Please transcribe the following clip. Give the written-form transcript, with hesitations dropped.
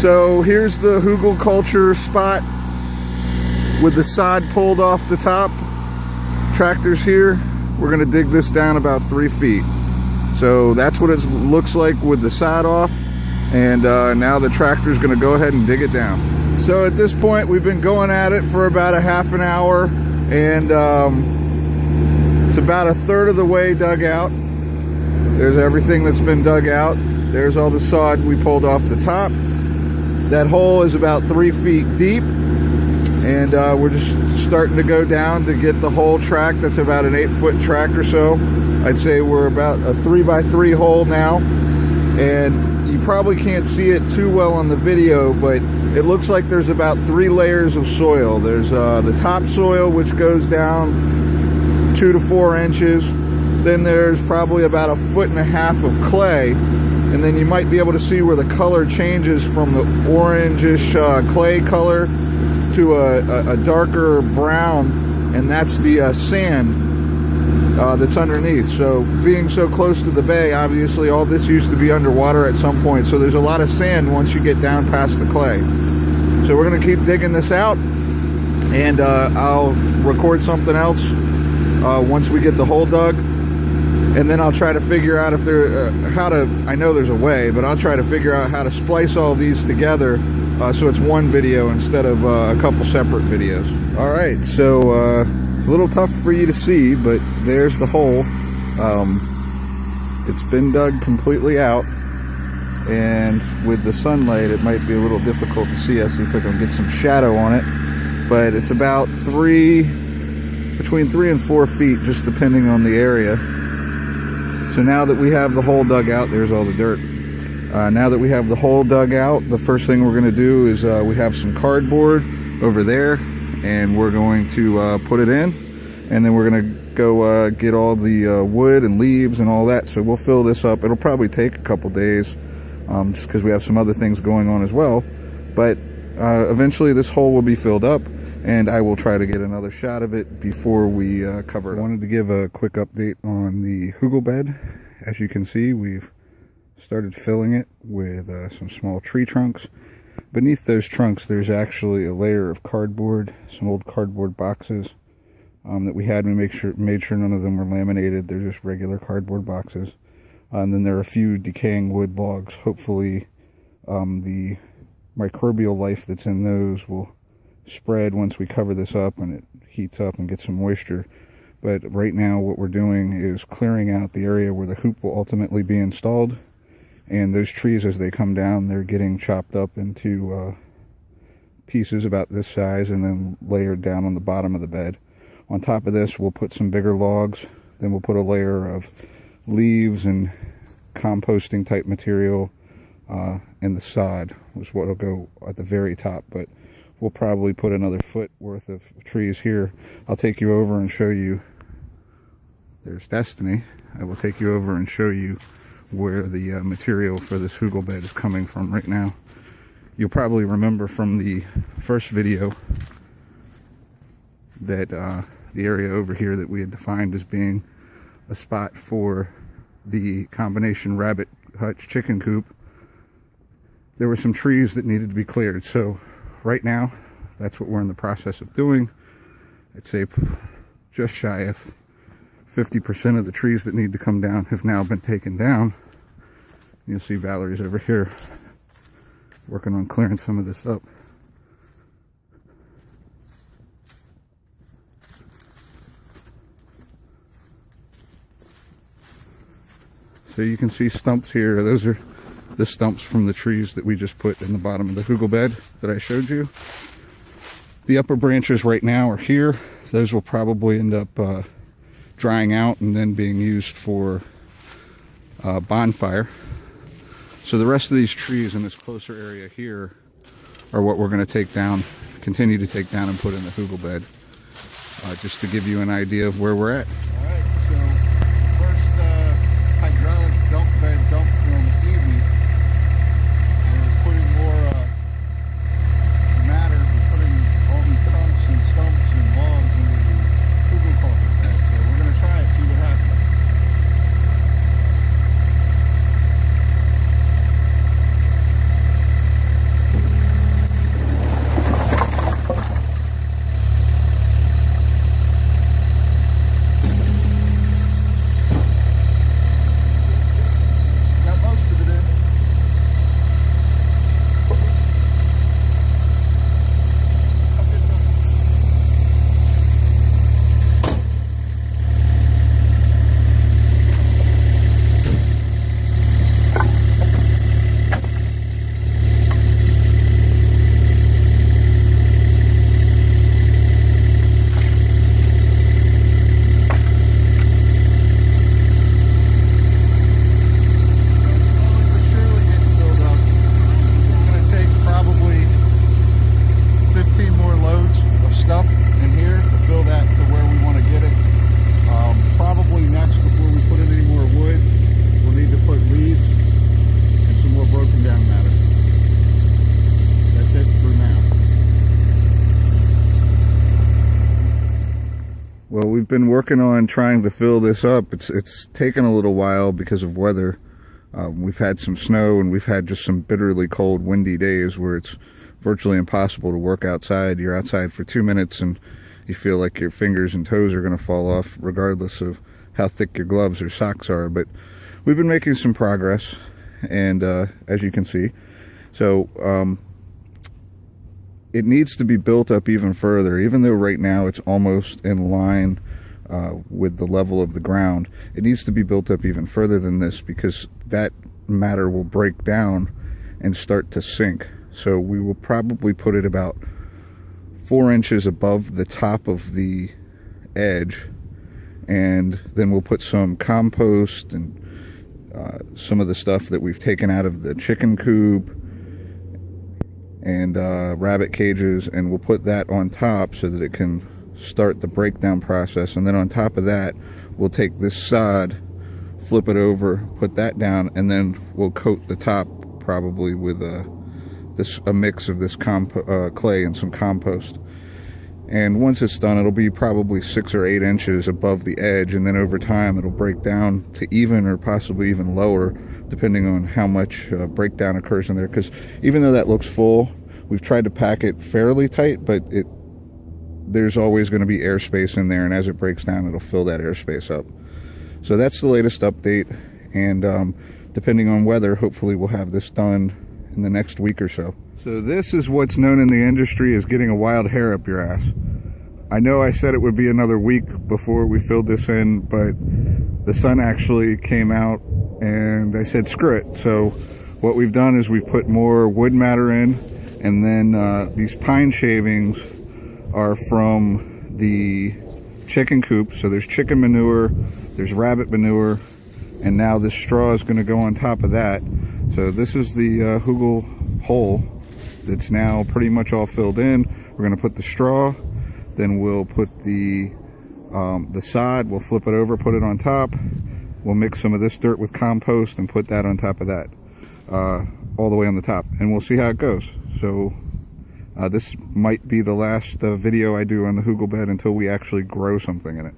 So here's the Hugelkultur spot with the sod pulled off the top. Tractor's here. We're gonna dig this down about 3 feet. So that's what it looks like with the sod off. And now the tractor's gonna go ahead and dig it down. So at this point, we've been going at it for about a half an hour, and it's about a third of the way dug out. There's everything that's been dug out. There's all the sod we pulled off the top. That hole is about 3 feet deep, and we're just starting to go down to get the whole track. That's about an 8-foot track or so. I'd say we're about a 3x3 hole now, and you probably can't see it too well on the video, but it looks like there's about 3 layers of soil. There's the topsoil, which goes down 2 to 4 inches. Then there's probably about 1.5 feet of clay, and then you might be able to see where the color changes from the orangish clay color to a darker brown, and that's the sand that's underneath. So being so close to the bay, obviously all this used to be underwater at some point, so there's a lot of sand once you get down past the clay. So we're going to keep digging this out, and I'll record something else once we get the hole dug, and then I'll try to figure out if there I know there's a way, but I'll try to figure out how to splice all these together so it's one video instead of a couple separate videos. All right, so it's a little tough for you to see, but there's the hole. It's been dug completely out, and with the sunlight it might be a little difficult to see. I'll see if I can get some shadow on it, but it's about between 3 and 4 feet, just depending on the area. So now that we have the hole dug out, there's all the dirt. Now that we have the hole dug out, the first thing we're going to do is we have some cardboard over there, and we're going to put it in, and then we're going to go get all the wood and leaves and all that. So we'll fill this up. It'll probably take a couple days, just because we have some other things going on as well, but eventually this hole will be filled up, and I will try to get another shot of it before we cover it. I wanted to give a quick update on the hugel bed. As you can see, we've started filling it with some small tree trunks. Beneath those trunks, there's actually a layer of cardboard, some old cardboard boxes that we had. We made sure none of them were laminated. They're just regular cardboard boxes. And then there are a few decaying wood logs. Hopefully the microbial life that's in those will spread once we cover this up and it heats up and gets some moisture. But right now what we're doing is clearing out the area where the hoop will ultimately be installed, and those trees, as they come down, they're getting chopped up into pieces about this size and then layered down on the bottom of the bed. On top of this, we'll put some bigger logs, then we'll put a layer of leaves and composting type material, and the sod was what will go at the very top. But we'll probably put another foot worth of trees here. I'll take you over and show you. There's Destiny. I will take you over and show you where the material for this hugel bed is coming from right now. You'll probably remember from the first video that the area over here that we had defined as being a spot for the combination rabbit hutch chicken coop, there were some trees that needed to be cleared. So right now, that's what we're in the process of doing. I'd say just shy of 50% of the trees that need to come down have now been taken down. You'll see Valerie's over here working on clearing some of this up. So you can see stumps here. Those are the stumps from the trees that we just put in the bottom of the hugel bed that I showed you. The upper branches right now are here. Those will probably end up drying out and then being used for bonfire. So the rest of these trees in this closer area here are what we're going to take down, continue to take down and put in the hugel bed, just to give you an idea of where we're at. All right, so first hydraulic dump bed dump from Evie. We're putting more matter, we're putting all these trunks and stumps and logs into the Hugelkultur bed. So we're going to try it, see what happens. we've been working on trying to fill this up. It's taken a little while because of weather. We've had some snow, and we've had just some bitterly cold, windy days where it's virtually impossible to work outside. You're outside for 2 minutes and you feel like your fingers and toes are going to fall off regardless of how thick your gloves or socks are. But we've been making some progress, and as you can see, so it needs to be built up even further. Even though right now it's almost in line with the level of the ground, it needs to be built up even further than this, because that matter will break down and start to sink. So we will probably put it about 4 inches above the top of the edge, and then we'll put some compost and some of the stuff that we've taken out of the chicken coop and rabbit cages, and we'll put that on top so that it can start the breakdown process. And then on top of that, we'll take this sod, flip it over, put that down, and then we'll coat the top probably with a mix of this clay and some compost. And once it's done, it'll be probably 6 or 8 inches above the edge, and then over time it'll break down to even or possibly even lower, depending on how much breakdown occurs in there. Because even though that looks full, we've tried to pack it fairly tight, but there's always going to be airspace in there, and as it breaks down, it'll fill that airspace up. So that's the latest update, and depending on weather, hopefully we'll have this done in the next week or so. So this is what's known in the industry as getting a wild hair up your ass. I know I said it would be another week before we filled this in, but the sun actually came out and I said screw it. So what we've done is we've put more wood matter in, and then these pine shavings are from the chicken coop. So there's chicken manure, there's rabbit manure, and now this straw is going to go on top of that. So this is the Hugel hole that's now pretty much all filled in. We're going to put the straw, then we'll put the sod, we'll flip it over, put it on top. We'll mix some of this dirt with compost and put that on top of that, all the way on the top, and we'll see how it goes. So this might be the last video I do on the Hugel bed until we actually grow something in it.